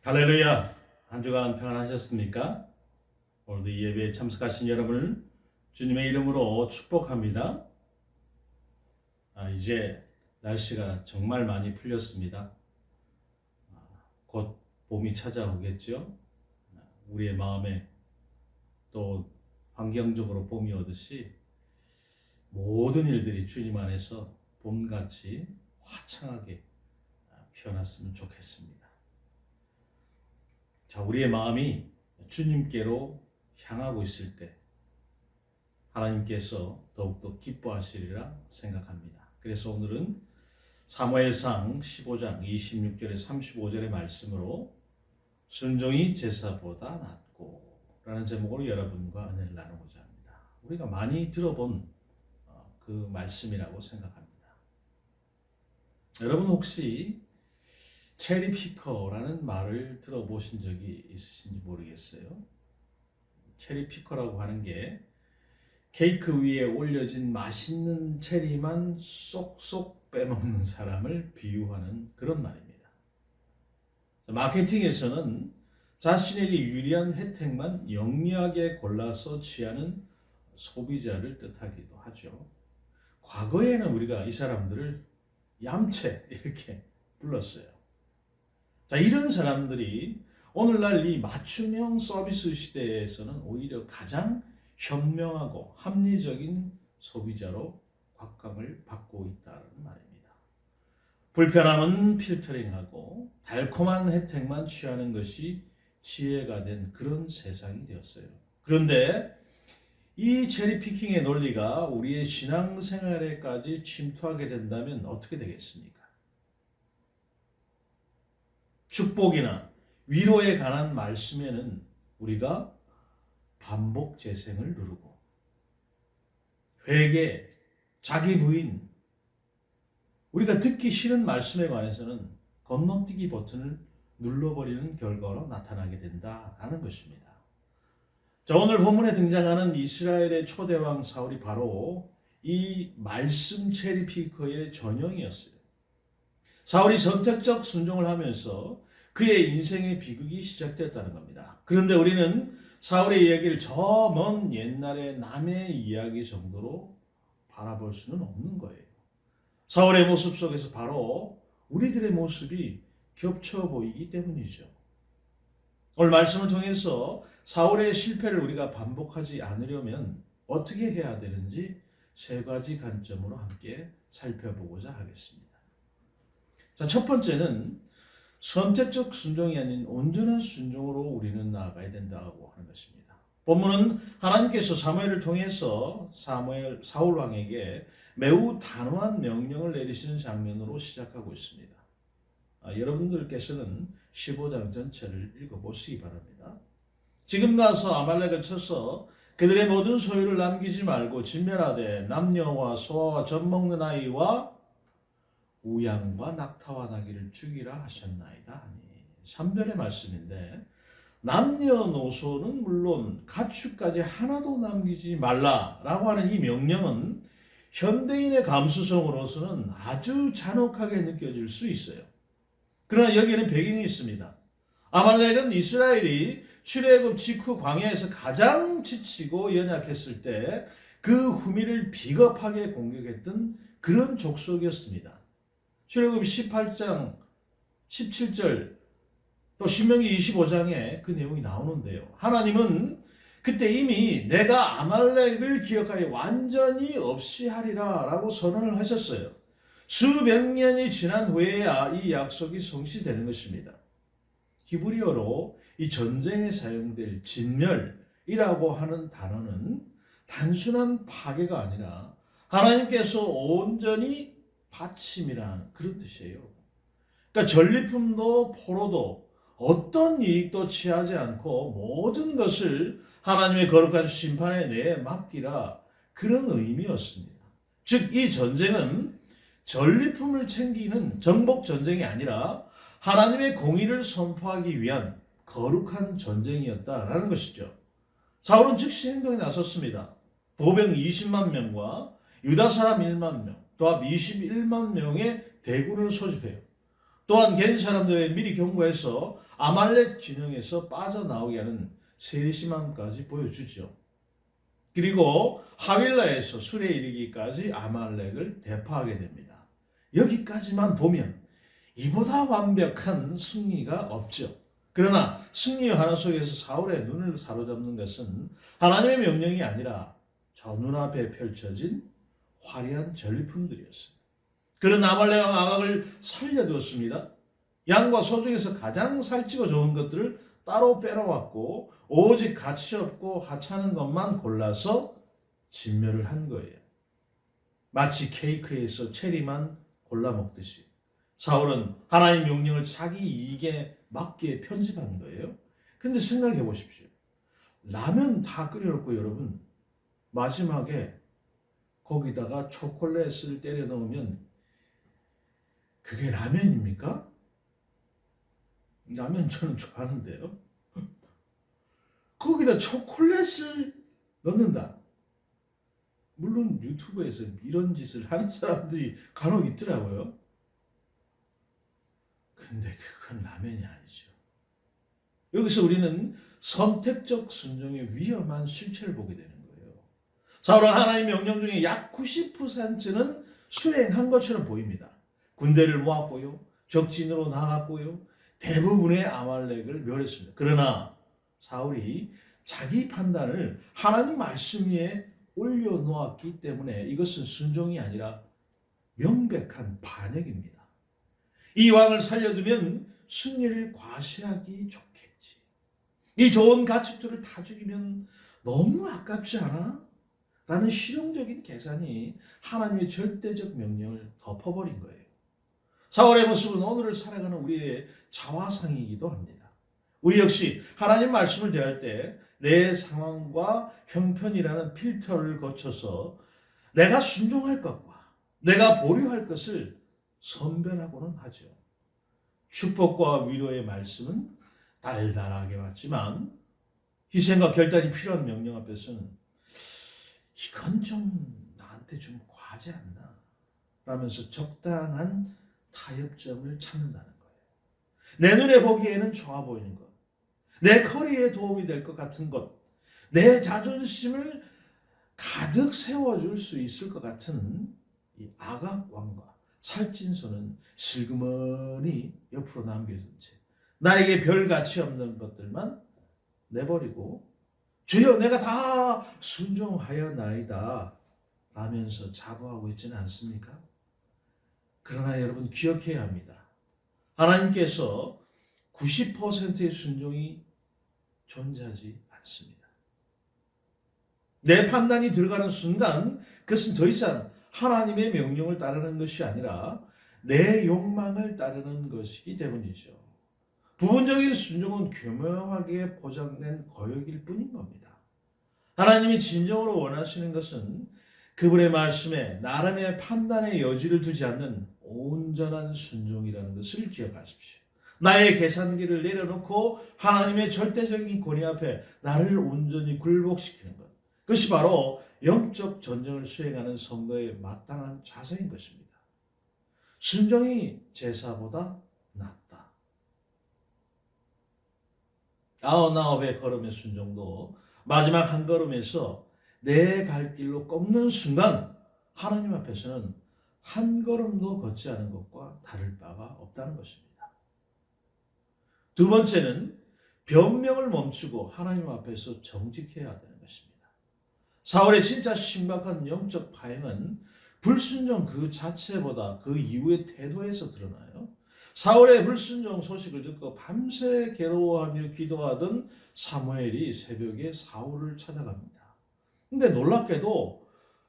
할렐루야! 한 주간 평안하셨습니까? 오늘도 이 예배에 참석하신 여러분을 주님의 이름으로 축복합니다. 이제 날씨가 정말 많이 풀렸습니다. 곧 봄이 찾아오겠죠? 우리의 마음에 또 환경적으로 봄이 오듯이 모든 일들이 주님 안에서 봄같이 화창하게 피어났으면 좋겠습니다. 자, 우리의 마음이 주님께로 향하고 있을 때 하나님께서 더욱더 기뻐하시리라 생각합니다. 그래서 오늘은 사무엘상 15장 26절에 35절의 말씀으로 순종이 제사보다 낫고 라는 제목으로 여러분과 은혜를 나누고자 합니다. 우리가 많이 들어본 그 말씀이라고 생각합니다. 여러분 혹시 체리 피커라는 말을 들어보신 적이 있으신지 모르겠어요. 체리 피커라고 하는 게 케이크 위에 올려진 맛있는 체리만 쏙쏙 빼먹는 사람을 비유하는 그런 말입니다. 마케팅에서는 자신에게 유리한 혜택만 영리하게 골라서 취하는 소비자를 뜻하기도 하죠. 과거에는 우리가 이 사람들을 얌체 이렇게 불렀어요. 자, 이런 사람들이 오늘날 이 맞춤형 서비스 시대에서는 오히려 가장 현명하고 합리적인 소비자로 곽감을 받고 있다는 말입니다. 불편함은 필터링하고 달콤한 혜택만 취하는 것이 지혜가 된 그런 세상이 되었어요. 그런데 이 체리피킹의 논리가 우리의 신앙생활에까지 침투하게 된다면 어떻게 되겠습니까? 축복이나 위로에 관한 말씀에는 우리가 반복 재생을 누르고 회개, 자기 부인, 우리가 듣기 싫은 말씀에 관해서는 건너뛰기 버튼을 눌러버리는 결과로 나타나게 된다라는 것입니다. 자, 오늘 본문에 등장하는 이스라엘의 초대왕 사울이 바로 이 말씀 체리피커의 전형이었어요. 사울이 선택적 순종을 하면서 그의 인생의 비극이 시작되었다는 겁니다. 그런데 우리는 사울의 이야기를 저 먼 옛날의 남의 이야기 정도로 바라볼 수는 없는 거예요. 사울의 모습 속에서 바로 우리들의 모습이 겹쳐 보이기 때문이죠. 오늘 말씀을 통해서 사울의 실패를 우리가 반복하지 않으려면 어떻게 해야 되는지 세 가지 관점으로 함께 살펴보고자 하겠습니다. 자, 첫 번째는 선택적 순종이 아닌 온전한 순종으로 우리는 나아가야 된다고 하는 것입니다. 본문은 하나님께서 사무엘을 통해서 사울 왕에게 매우 단호한 명령을 내리시는 장면으로 시작하고 있습니다. 여러분들께서는 15장 전체를 읽어보시기 바랍니다. 지금 가서 아말렉을 쳐서 그들의 모든 소유를 남기지 말고 진멸하되 남녀와 소아와 젖먹는 아이와 우양과 낙타와 나귀를 죽이라 하셨나이다. 3절의 말씀인데 남녀노소는 물론 가축까지 하나도 남기지 말라라고 하는 이 명령은 현대인의 감수성으로서는 아주 잔혹하게 느껴질 수 있어요. 그러나 여기에는 배경이 있습니다. 아말렉은 이스라엘이 출애굽 직후 광야에서 가장 지치고 연약했을 때 그 후미를 비겁하게 공격했던 그런 족속이었습니다. 출애굽 18장 17절 또 신명기 25장에 그 내용이 나오는데요. 하나님은 그때 이미 내가 아말렉을 기억하여 완전히 없이 하리라 라고 선언을 하셨어요. 수백 년이 지난 후에야 이 약속이 성취되는 것입니다. 히브리어로 이 전쟁에 사용될 진멸이라고 하는 단어는 단순한 파괴가 아니라 하나님께서 온전히 받침이라는 그런 뜻이에요. 그러니까 전리품도 포로도 어떤 이익도 취하지 않고 모든 것을 하나님의 거룩한 심판에 내에 맡기라 그런 의미였습니다. 즉 이 전쟁은 전리품을 챙기는 정복 전쟁이 아니라 하나님의 공의를 선포하기 위한 거룩한 전쟁이었다라는 것이죠. 사울은 즉시 행동에 나섰습니다. 보병 20만 명과 유다 사람 1만 명, 도합 21만 명의 대군을 소집해요. 또한 괜 사람들의 미리 경고해서 아말렉 진영에서 빠져나오게 하는 세심함까지 보여주죠. 그리고 하윌라에서 술에 이르기까지 아말렉을 대파하게 됩니다. 여기까지만 보면 이보다 완벽한 승리가 없죠. 그러나 승리의 하나 속에서 사울의 눈을 사로잡는 것은 하나님의 명령이 아니라 저 눈앞에 펼쳐진 화려한 전리품들이었습니다. 그런 아말렉 왕 아각을 살려두었습니다. 양과 소 중에서 가장 살찌고 좋은 것들을 따로 빼놓았고 오직 가치 없고 하찮은 것만 골라서 진멸을 한 거예요. 마치 케이크에서 체리만 골라 먹듯이 사울은 하나님 명령을 자기 이익에 맞게 편집한 거예요. 그런데 생각해 보십시오. 라면 다 끓여놓고 여러분 마지막에 거기다가 초콜릿을 때려 넣으면 그게 라면입니까? 라면 저는 좋아하는데요. 거기다 초콜릿을 넣는다. 물론 유튜브에서 이런 짓을 하는 사람들이 간혹 있더라고요. 근데 그건 라면이 아니죠. 여기서 우리는 선택적 순종의 위험한 실체를 보게 되는 거예요. 사울은 하나님의 명령 중에 약 90%는 수행한 것처럼 보입니다. 군대를 모았고요. 적진으로 나갔고요. 대부분의 아말렉을 멸했습니다. 그러나 사울이 자기 판단을 하나님 말씀 위에 올려놓았기 때문에 이것은 순종이 아니라 명백한 반역입니다. 이 왕을 살려두면 승리를 과시하기 좋겠지. 이 좋은 가축들을 다 죽이면 너무 아깝지 않아? 라는 실용적인 계산이 하나님의 절대적 명령을 덮어버린 거예요. 사울의 모습은 오늘을 살아가는 우리의 자화상이기도 합니다. 우리 역시 하나님 말씀을 대할 때 내 상황과 형편이라는 필터를 거쳐서 내가 순종할 것과 내가 보류할 것을 선별하고는 하죠. 축복과 위로의 말씀은 달달하게 왔지만 희생과 결단이 필요한 명령 앞에서는 이건 좀 나한테 좀 과하지 않나 라면서 적당한 타협점을 찾는다는 거예요. 내 눈에 보기에는 좋아 보이는 것, 내 커리어에 도움이 될 것 같은 것, 내 자존심을 가득 세워줄 수 있을 것 같은 이 아각 왕과 살찐 소는 슬그머니 옆으로 남겨둔 채 나에게 별 가치 없는 것들만 내버리고 주여 내가 다 순종하였나이다 라면서 자부하고 있지는 않습니까? 그러나 여러분 기억해야 합니다. 하나님께서 90%의 순종이 존재하지 않습니다. 내 판단이 들어가는 순간 그것은 더 이상 하나님의 명령을 따르는 것이 아니라 내 욕망을 따르는 것이기 때문이죠. 부분적인 순종은 교묘하게 포장된 거역일 뿐인 겁니다. 하나님이 진정으로 원하시는 것은 그분의 말씀에 나름의 판단의 여지를 두지 않는 온전한 순종이라는 것을 기억하십시오. 나의 계산기를 내려놓고 하나님의 절대적인 권위 앞에 나를 온전히 굴복시키는 것. 그것이 바로 영적 전쟁을 수행하는 성도의 마땅한 자세인 것입니다. 순종이 제사보다 낫다. 99의 걸음의 순종도 마지막 한 걸음에서 내 갈 길로 꺾는 순간 하나님 앞에서는 한 걸음도 걷지 않은 것과 다를 바가 없다는 것입니다. 두 번째는 변명을 멈추고 하나님 앞에서 정직해야 되는 것입니다. 사울의 진짜 심각한 영적 파행은 불순종 그 자체보다 그 이후의 태도에서 드러나요. 사울의 불순종 소식을 듣고 밤새 괴로워하며 기도하던 사무엘이 새벽에 사울을 찾아갑니다. 근데 놀랍게도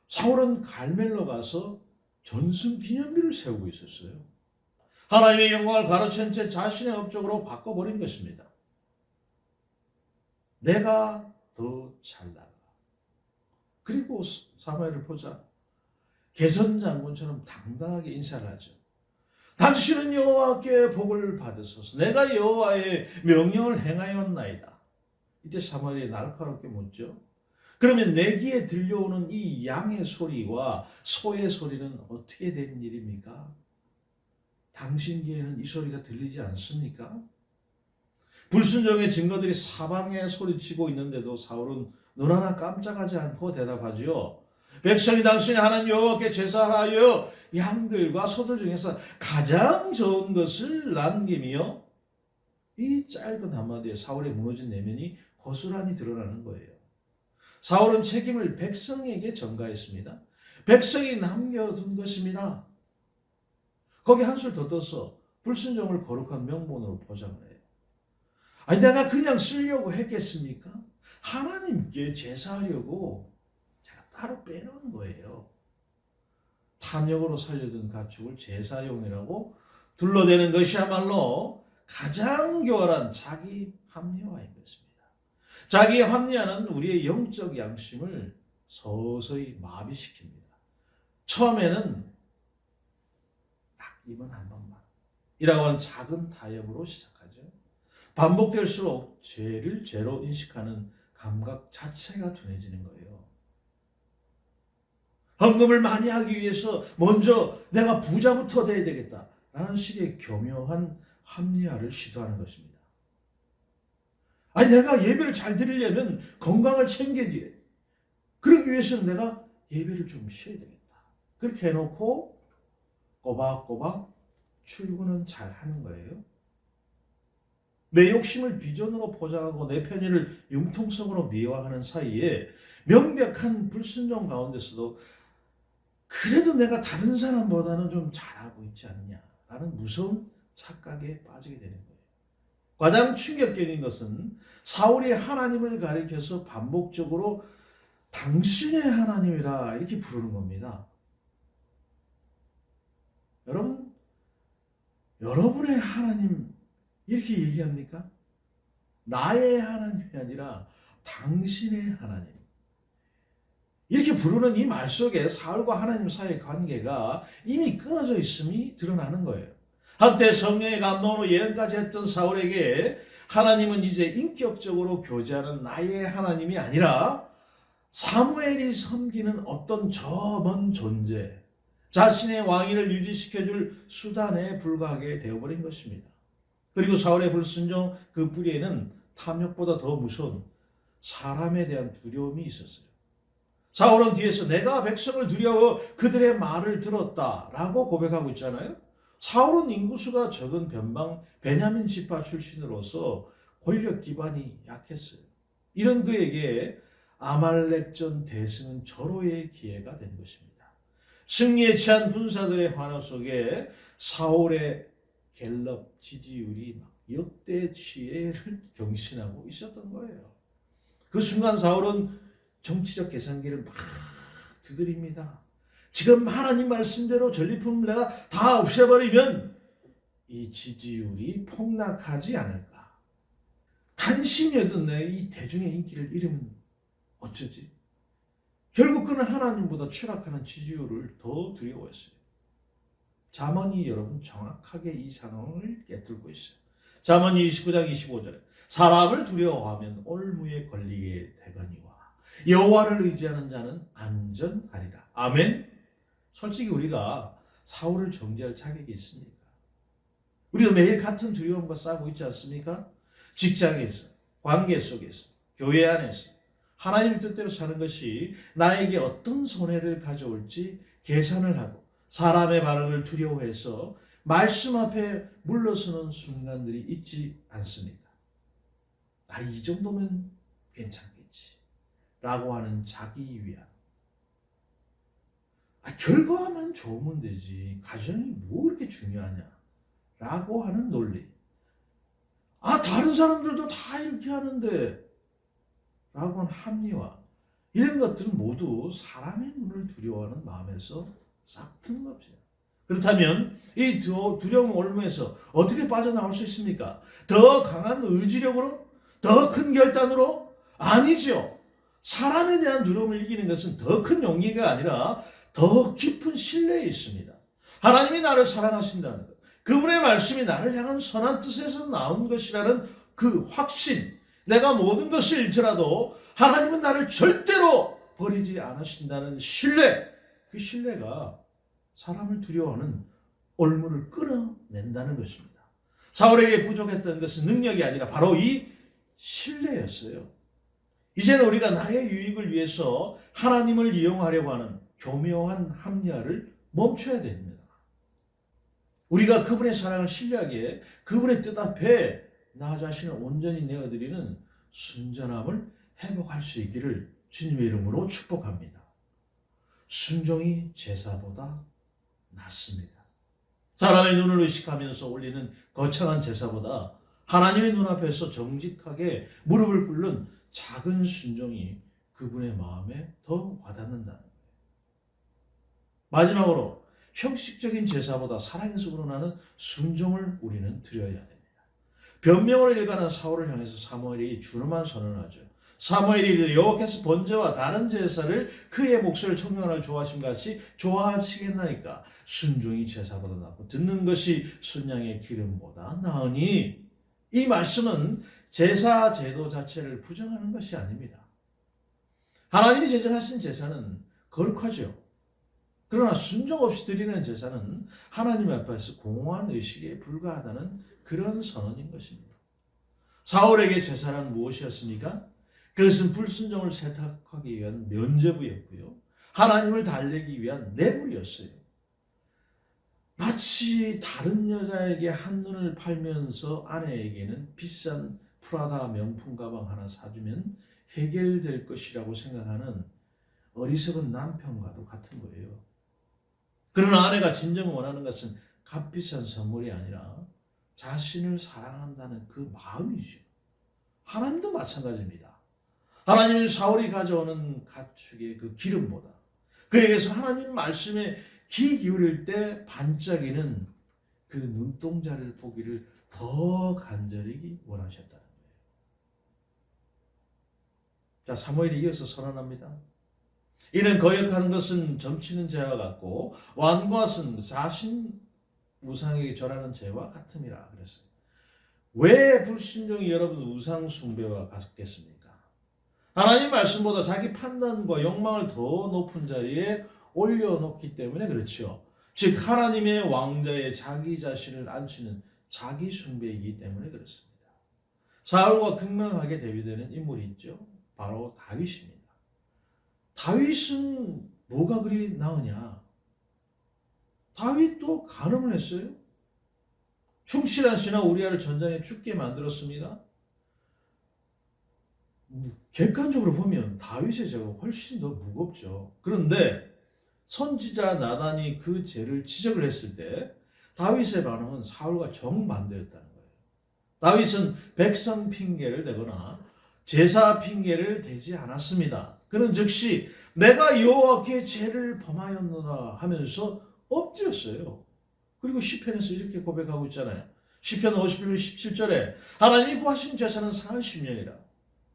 사울은 갈멜로 가서 전승 기념비를 세우고 있었어요. 하나님의 영광을 가로챈 채 자신의 업적으로 바꿔버린 것입니다. 내가 더 잘나가. 그리고 사무엘을 보자 개선장군처럼 당당하게 인사를 하죠. 당신은 여호와께 복을 받으소서. 내가 여호와의 명령을 행하였나이다. 이때 사무엘이 날카롭게 묻죠. 그러면 내 귀에 들려오는 이 양의 소리와 소의 소리는 어떻게 된 일입니까? 당신 귀에는 이 소리가 들리지 않습니까? 불순종의 증거들이 사방에 소리치고 있는데도 사울은 눈 하나 깜짝하지 않고 대답하지요. 백성이 당신이 하나님 여호와께 제사하여 양들과 소들 중에서 가장 좋은 것을 남김이요. 이 짧은 한마디에 사울의 무너진 내면이 고스란히 드러나는 거예요. 사울은 책임을 백성에게 전가했습니다. 백성이 남겨둔 것입니다. 거기 한술 더 떠서 불순종을 거룩한 명분으로 포장을 해요. 아니 내가 그냥 쓰려고 했겠습니까? 하나님께 제사하려고 제가 따로 빼놓은 거예요. 탐욕으로 살려둔 가축을 제사용이라고 둘러대는 것이야말로 가장 교활한 자기 합리화인 것입니다. 자기의 합리화는 우리의 영적 양심을 서서히 마비시킵니다. 처음에는 딱 이번 한 번만 이라고 하는 작은 타협으로 시작하죠. 반복될수록 죄를 죄로 인식하는 감각 자체가 둔해지는 거예요. 헌금을 많이 하기 위해서 먼저 내가 부자부터 돼야 되겠다라는 식의 교묘한 합리화를 시도하는 것입니다. 아니 내가 예배를 잘 드리려면 건강을 챙겨야 돼. 그러기 위해서는 내가 예배를 좀 쉬어야 되겠다. 그렇게 해놓고 꼬박꼬박 출근은 잘 하는 거예요. 내 욕심을 비전으로 포장하고 내 편의를 융통성으로 미화하는 사이에 명백한 불순종 가운데서도 그래도 내가 다른 사람보다는 좀 잘하고 있지 않냐라는 무서운 착각에 빠지게 되는 거예요. 가장 충격적인 것은 사울이 하나님을 가리켜서 반복적으로 당신의 하나님이라 이렇게 부르는 겁니다. 여러분, 여러분의 하나님 이렇게 얘기합니까? 나의 하나님이 아니라 당신의 하나님. 이렇게 부르는 이 말 속에 사울과 하나님 사이의 관계가 이미 끊어져 있음이 드러나는 거예요. 한때 성령의 감동으로 예언까지 했던 사울에게 하나님은 이제 인격적으로 교제하는 나의 하나님이 아니라 사무엘이 섬기는 어떤 저 먼 존재, 자신의 왕위를 유지시켜줄 수단에 불과하게 되어버린 것입니다. 그리고 사울의 불순종 그 뿌리에는 탐욕보다 더 무서운 사람에 대한 두려움이 있었어요. 사울은 뒤에서 내가 백성을 두려워 그들의 말을 들었다라고 고백하고 있잖아요. 사울은 인구수가 적은 변방 베냐민 지파 출신으로서 권력 기반이 약했어요. 이런 그에게 아말렉전 대승은 절호의 기회가 된 것입니다. 승리에 취한 군사들의 환호 속에 사울의 갤럽 지지율이 역대 최애를 경신하고 있었던 거예요. 그 순간 사울은 정치적 계산기를 막 두드립니다. 지금 하나님 말씀대로 전리품을 내가 다 없애버리면 이 지지율이 폭락하지 않을까. 간신히 얻은 내 이 대중의 인기를 잃으면 어쩌지? 결국 그는 하나님보다 추락하는 지지율을 더 두려워했어요. 잠언이 여러분 정확하게 이 상황을 깨뚫고 있어요. 잠언이 29장 25절에 사람을 두려워하면 올무에 걸리게 되거니와 여호와를 의지하는 자는 안전하리라. 아멘. 솔직히 우리가 사울을 정죄할 자격이 있습니까? 우리도 매일 같은 두려움과 싸우고 있지 않습니까? 직장에서, 관계 속에서, 교회 안에서 하나님의 뜻대로 사는 것이 나에게 어떤 손해를 가져올지 계산을 하고 사람의 반응을 두려워해서 말씀 앞에 물러서는 순간들이 있지 않습니까? 이 정도면 괜찮겠지 라고 하는 자기 위안. 결과만 좋으면 되지 가정이 뭐 그렇게 중요하냐 라고 하는 논리. 다른 사람들도 다 이렇게 하는데 라고 하는 합리화. 이런 것들은 모두 사람의 눈을 두려워하는 마음에서 싹 틈없이. 그렇다면 이 두려움 올무에서 어떻게 빠져나올 수 있습니까? 더 강한 의지력으로? 더 큰 결단으로? 아니죠. 사람에 대한 두려움을 이기는 것은 더 큰 용기가 아니라 더 깊은 신뢰에 있습니다. 하나님이 나를 사랑하신다는 것, 그분의 말씀이 나를 향한 선한 뜻에서 나온 것이라는 그 확신, 내가 모든 것을 잃더라도 하나님은 나를 절대로 버리지 않으신다는 신뢰, 그 신뢰가 사람을 두려워하는 올무를 끊어낸다는 것입니다. 사울에게 부족했던 것은 능력이 아니라 바로 이 신뢰였어요. 이제는 우리가 나의 유익을 위해서 하나님을 이용하려고 하는 교묘한 합리화를 멈춰야 됩니다. 우리가 그분의 사랑을 신뢰하기에 그분의 뜻 앞에 나 자신을 온전히 내어드리는 순전함을 회복할 수 있기를 주님의 이름으로 축복합니다. 순종이 제사보다 낫습니다. 사람의 눈을 의식하면서 올리는 거창한 제사보다 하나님의 눈앞에서 정직하게 무릎을 꿇는 작은 순종이 그분의 마음에 더 와닿는다는 거예요. 마지막으로 형식적인 제사보다 사랑에서 우러나는 순종을 우리는 드려야 됩니다. 변명으로 일관한 사울을 향해서 사무엘이 준엄한 선언하죠. 사무엘이 여호와께서 번제와 다른 제사를 그의 목소리를 청명하는 좋아하심 같이 좋아하시겠나이까. 순종이 제사보다 낫고 듣는 것이 순양의 기름보다 나으니. 이 말씀은 제사 제도 자체를 부정하는 것이 아닙니다. 하나님이 제정하신 제사는 거룩하죠. 그러나 순종 없이 드리는 제사는 하나님 앞에서 공허한 의식에 불과하다는 그런 선언인 것입니다. 사울에게 제사란 무엇이었습니까? 그것은 불순종을 세탁하기 위한 면죄부였고요. 하나님을 달래기 위한 내불이었어요. 마치 다른 여자에게 한눈을 팔면서 아내에게는 비싼 프라다 명품 가방 하나 사주면 해결될 것이라고 생각하는 어리석은 남편과도 같은 거예요. 그러나 아내가 진정 원하는 것은 값비싼 선물이 아니라 자신을 사랑한다는 그 마음이죠. 하나님도 마찬가지입니다. 하나님은 사울이 가져오는 가축의 그 기름보다 그에게서 하나님 말씀에 귀 기울일 때 반짝이는 그 눈동자를 보기를 더 간절히 원하셨다는 거예요. 자, 사무엘이 이어서 선언합니다. 이는 거역하는 것은 점치는 죄와 같고 완고하신 자신 우상에게 절하는 죄와 같음이라 그랬어요. 왜 불순종이 여러분 우상 숭배와 같겠습니까? 하나님 말씀보다 자기 판단과 욕망을 더 높은 자리에 올려놓기 때문에 그렇죠. 즉 하나님의 왕자에 자기 자신을 앉히는 자기 숭배이기 때문에 그렇습니다. 사울과 극명하게 대비되는 인물이 있죠. 바로 다윗입니다. 다윗은 뭐가 그리 나으냐? 다윗도 간음을 했어요. 충실한 신하 우리아를 전장에 죽게 만들었습니다. 객관적으로 보면 다윗의 죄가 훨씬 더 무겁죠. 그런데 선지자 나단이 그 죄를 지적을 했을 때 다윗의 반응은 사울과 정반대였다는 거예요. 다윗은 백성 핑계를 대거나 제사 핑계를 대지 않았습니다. 그는 즉시 내가 여호와께 죄를 범하였노라 하면서 엎드렸어요. 그리고 시편에서 이렇게 고백하고 있잖아요. 시편 51편 17절에 하나님이 구하신 제사는 상한 심령이라.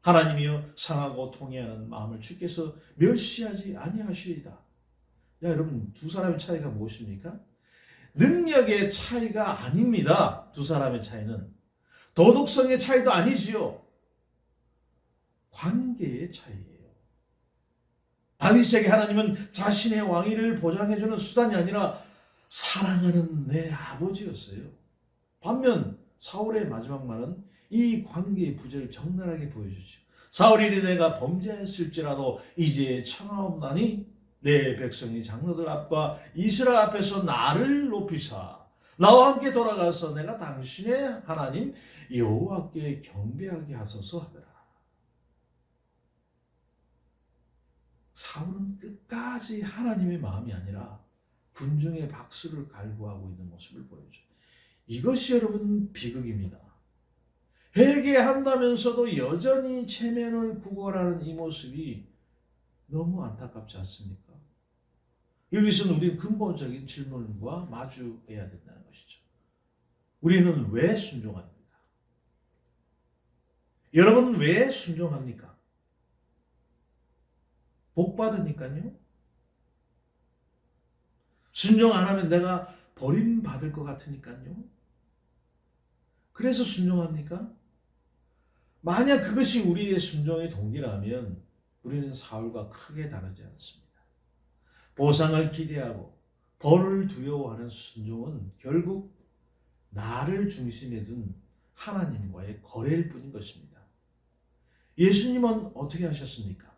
하나님이여 상하고 통회하는 마음을 주께서 멸시하지 아니하시리이다. 야, 여러분, 두 사람의 차이가 무엇입니까? 능력의 차이가 아닙니다. 두 사람의 차이는 도덕성의 차이도 아니지요. 관계의 차이예요. 다윗에게 하나님은 자신의 왕위를 보장해주는 수단이 아니라 사랑하는 내 아버지였어요. 반면 사울의 마지막 말은 이 관계의 부재를 적나라하게 보여주죠. 사울이 내가 범죄했을지라도 이제 청하옵나니 내 백성이 장로들 앞과 이스라엘 앞에서 나를 높이사 나와 함께 돌아가서 내가 당신의 하나님 여호와께 경배하게 하소서 하더라. 사울은 끝까지 하나님의 마음이 아니라 군중의 박수를 갈구하고 있는 모습을 보여줘. 이것이 여러분 비극입니다. 회개한다면서도 여전히 체면을 구걸하는 이 모습이 너무 안타깝지 않습니까? 여기서는 우리는 근본적인 질문과 마주해야 된다는 것이죠. 우리는 왜 순종합니까? 여러분 왜 순종합니까? 복 받으니까요. 순종 안 하면 내가 버림받을 것 같으니까요. 그래서 순종합니까? 만약 그것이 우리의 순종의 동기라면 우리는 사울과 크게 다르지 않습니다. 보상을 기대하고 벌을 두려워하는 순종은 결국 나를 중심에 둔 하나님과의 거래일 뿐인 것입니다. 예수님은 어떻게 하셨습니까?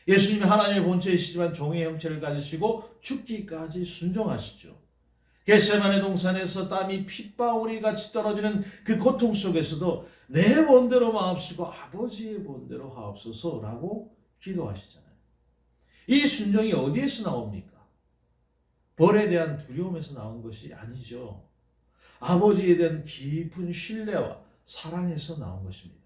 예수님이 하나님의 본체이시지만 종의 형체를 가지시고 죽기까지 순종하시죠. 겟세마네 동산에서 땀이 핏방울이 같이 떨어지는 그 고통 속에서도 내 본대로 마옵시고 아버지의 본대로 하옵소서라고 기도하시잖아요. 이 순종이 어디에서 나옵니까? 벌에 대한 두려움에서 나온 것이 아니죠. 아버지에 대한 깊은 신뢰와 사랑에서 나온 것입니다.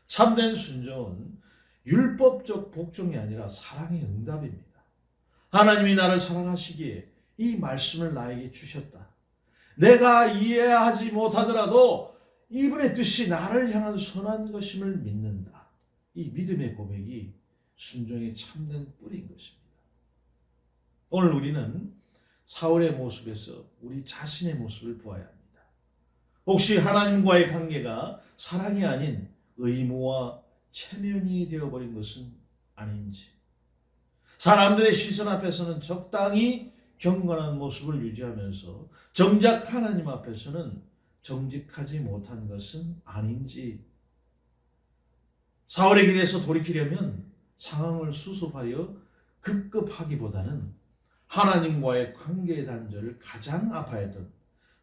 참된 순종은 율법적 복종이 아니라 사랑의 응답입니다. 하나님이 나를 사랑하시기에 이 말씀을 나에게 주셨다. 내가 이해하지 못하더라도 이분의 뜻이 나를 향한 선한 것임을 믿는다. 이 믿음의 고백이 순종의 참된 뿌리인 것입니다. 오늘 우리는 사울의 모습에서 우리 자신의 모습을 보아야 합니다. 혹시 하나님과의 관계가 사랑이 아닌 의무와 체면이 되어버린 것은 아닌지, 사람들의 시선 앞에서는 적당히 경건한 모습을 유지하면서 정작 하나님 앞에서는 정직하지 못한 것은 아닌지, 사울의 길에서 돌이키려면 상황을 수습하여 급급하기보다는 하나님과의 관계의 단절을 가장 아파했던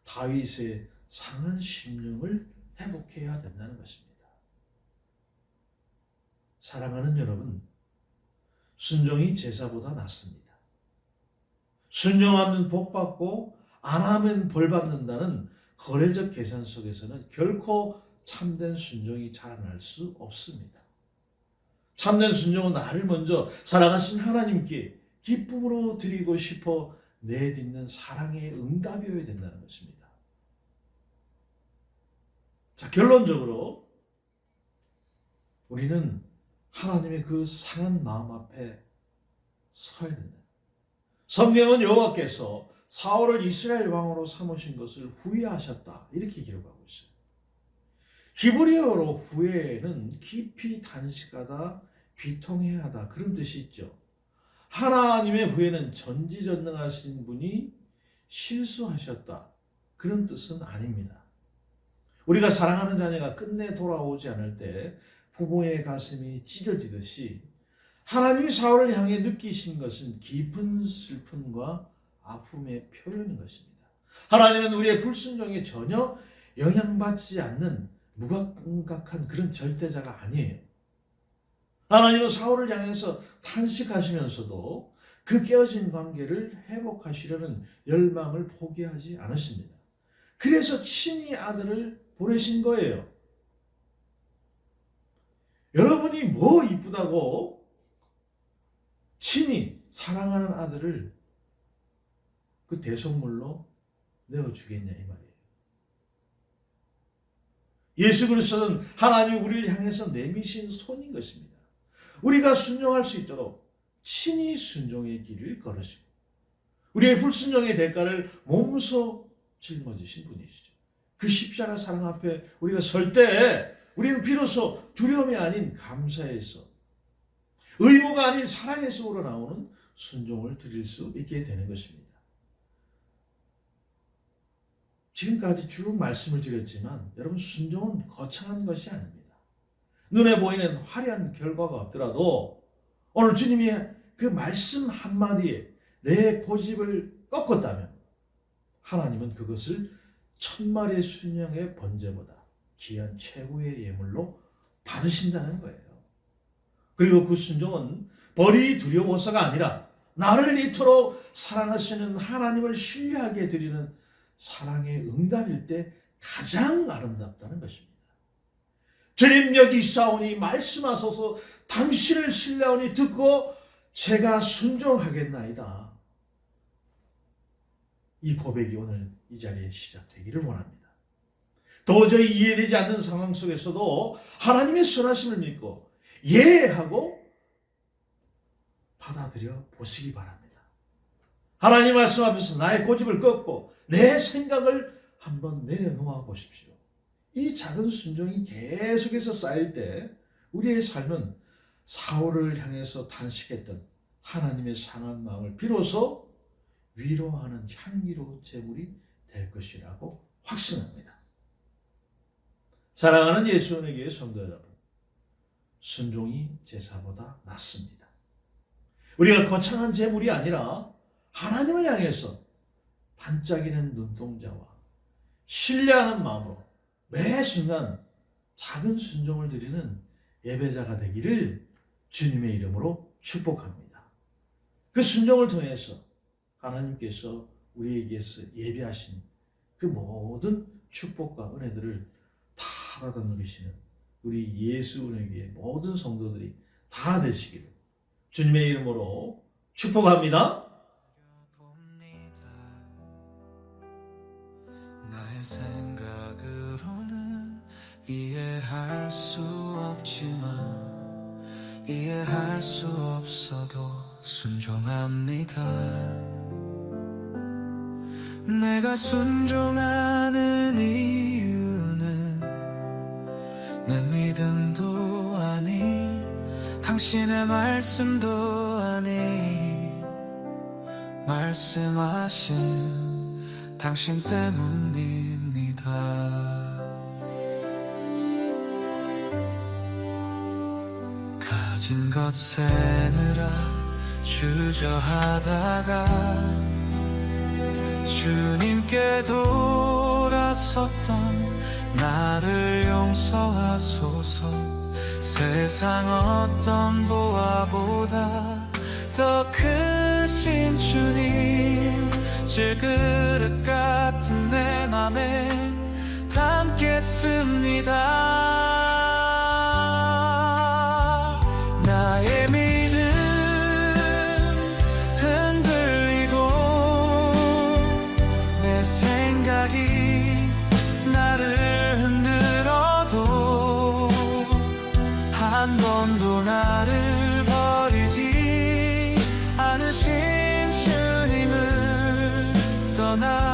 다윗의 상한 심령을 회복해야 된다는 것입니다. 사랑하는 여러분, 순종이 제사보다 낫습니다. 순종하면 복받고 안 하면 벌받는다는 거래적 계산 속에서는 결코 참된 순종이 자라날 수 없습니다. 참된 순종은 나를 먼저 사랑하신 하나님께 기쁨으로 드리고 싶어 내딛는 사랑의 응답이어야 된다는 것입니다. 자, 결론적으로 우리는 하나님의 그 상한 마음 앞에 서야 된다. 성경은 여호와께서 사울을 이스라엘 왕으로 삼으신 것을 후회하셨다, 이렇게 기록하고 있어요. 히브리어로 후회는 깊이 단식하다, 비통해하다, 그런 뜻이 있죠. 하나님의 후회는 전지전능하신 분이 실수하셨다, 그런 뜻은 아닙니다. 우리가 사랑하는 자녀가 끝내 돌아오지 않을 때 부모의 가슴이 찢어지듯이 하나님이 사울을 향해 느끼신 것은 깊은 슬픔과 아픔의 표현인 것입니다. 하나님은 우리의 불순종에 전혀 영향받지 않는 무감각한 그런 절대자가 아니에요. 하나님은 사울을 향해서 탄식하시면서도 그 깨어진 관계를 회복하시려는 열망을 포기하지 않으십니다. 그래서 친히 아들을 보내신 거예요. 여러분이 뭐 이쁘다고 친히 사랑하는 아들을 그 대속물로 내어주겠냐, 이 말이에요. 예수 그리스도는 하나님이 우리를 향해서 내미신 손인 것입니다. 우리가 순종할 수 있도록 친히 순종의 길을 걸으시고 우리의 불순종의 대가를 몸소 짊어지신 분이시죠. 그 십자가 사랑 앞에 우리가 설 때 우리는 비로소 두려움이 아닌 감사에서, 의무가 아닌 사랑에서 우러나오는 순종을 드릴 수 있게 되는 것입니다. 지금까지 쭉 말씀을 드렸지만 여러분, 순종은 거창한 것이 아닙니다. 눈에 보이는 화려한 결과가 없더라도 오늘 주님이 그 말씀 한마디에 내 고집을 꺾었다면 하나님은 그것을 1000마리의 순양의 번제보다 귀한 최고의 예물로 받으신다는 거예요. 그리고 그 순종은 벌이 두려워서가 아니라 나를 이토록 사랑하시는 하나님을 신뢰하게 드리는 사랑의 응답일 때 가장 아름답다는 것입니다. 주님, 여기 있사오니 말씀하소서, 당신을 신뢰하오니 듣고 제가 순종하겠나이다. 이 고백이 오늘 이 자리에 시작되기를 원합니다. 도저히 이해되지 않는 상황 속에서도 하나님의 선하심을 믿고 예하고 받아들여 보시기 바랍니다. 하나님 말씀 앞에서 나의 고집을 꺾고 내 생각을 한번 내려놓아 보십시오. 이 작은 순종이 계속해서 쌓일 때 우리의 삶은 사울을 향해서 탄식했던 하나님의 상한 마음을 비로소 위로하는 향기로운 제물이 될 것이라고 확신합니다. 사랑하는 예수님의 교회 성도 여러분, 순종이 제사보다 낫습니다. 우리가 거창한 제물이 아니라 하나님을 향해서 반짝이는 눈동자와 신뢰하는 마음으로 매 순간 작은 순종을 드리는 예배자가 되기를 주님의 이름으로 축복합니다. 그 순종을 통해서 하나님께서 우리에게서 예비하신 그 모든 축복과 은혜들을 다 받아 누리시는 우리 예수 은혜교회 모든 성도들이 다 되시기를 주님의 이름으로 축복합니다. 나의 생각으로는 이해할 수 없지만 이해할 수 없어도 순종합니다. 내가 순종하는 이유는 내 믿음도 아니 당신의 말씀도 아니 말씀하신 당신 때문입니다. 가진 것 세느라 주저하다가 주님께 돌아섰던 나를 용서하소서. 세상 어떤 보화보다 더 크신 주님, 질그릇 같은 내 맘에 담겠습니다. 나의 믿음 흔들리고 내 생각이 나를 흔들어도 한 번도 나를 버리지 않으신 주님을 떠나